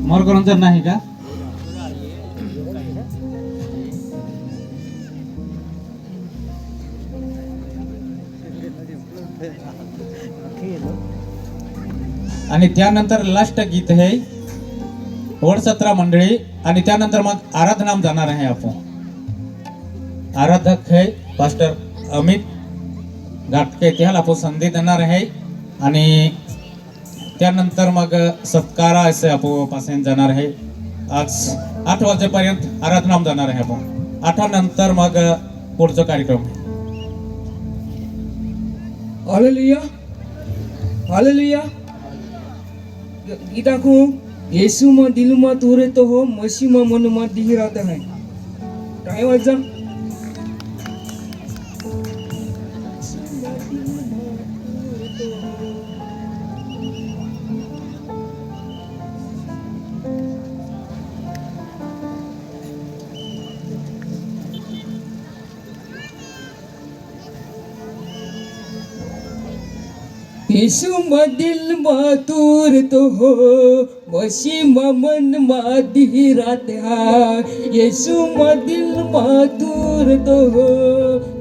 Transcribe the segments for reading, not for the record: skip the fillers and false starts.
मोरकरांचं नाही का? आणि त्यानंतर लास्ट गीत आहे वडसत्रा मंडळी आणि त्यानंतर मग आराधनाम जाणार आहे. आपण आराधक है पास्टर अमित घाटके त्याला आपण संधी देणार आहे आणि त्यानंतर मग सत्कारा असे आपण पासून जाणार आहे. आज 8 वाजेपर्यंत आराधनाम जाणार आहे. आपण 8 नंतर मग पुढचा कार्यक्रम. Hallelujah hallelujah. गीता को यीशु म दिल म तोरे तो हो मसीह म मन म दिही रहता है. काय वाजा यीशु म दिल म तोर तो हो मसीह म मन म दिही रहता है. यीशु म दिल म तोर तो हो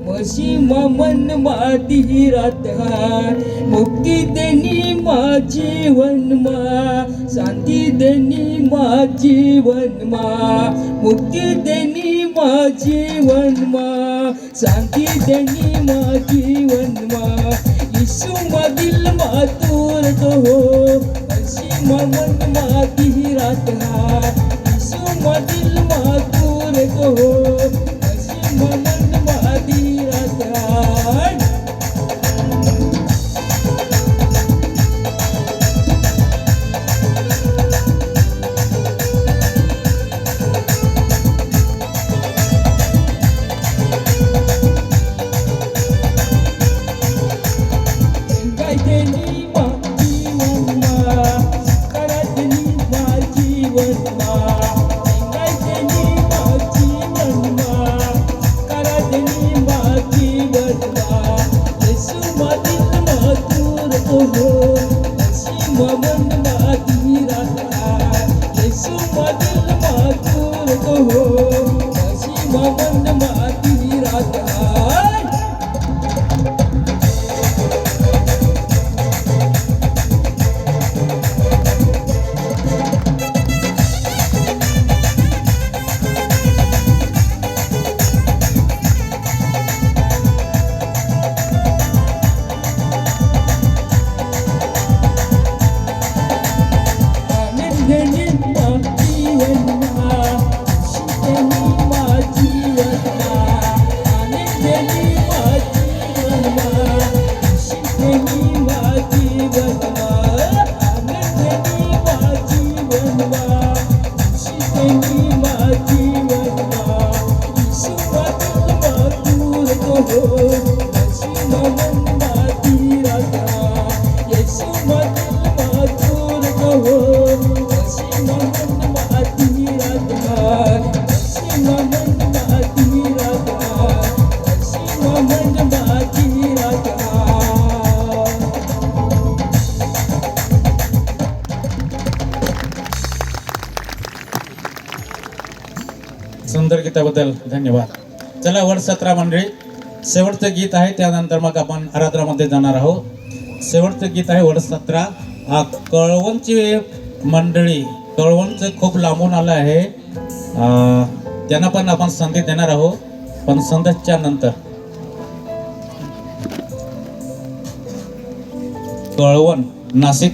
मसीह म मन म दिही रहता है. मुक्ति देनी माँ जीवन माँ शांति देनी माँ जीवन माँ. मुक्ति देनी माँ जीवन माँ शांति देनी माँ जीवन माँ. यीशु म दिल म तोर तो हो मसीह म मन म दिही रहता है. यीशु म दिल म तोर तो हो मसीह म मन म दिही रहता है. सुंदर गीताबद्दल धन्यवाद. चला वडसत्रा मंडळी शेवटचं गीत आहे त्यानंतर मग आपण आराधनामध्ये जाणार आहोत. शेवटचं गीत आहे वडसत्रा. कळवणची मंडळी कळवणचं खूप लांबून आलं आहे त्यांना पण आपण संधी देणार आहोत पण संदेशच्या नंतर. कळवण नाशिक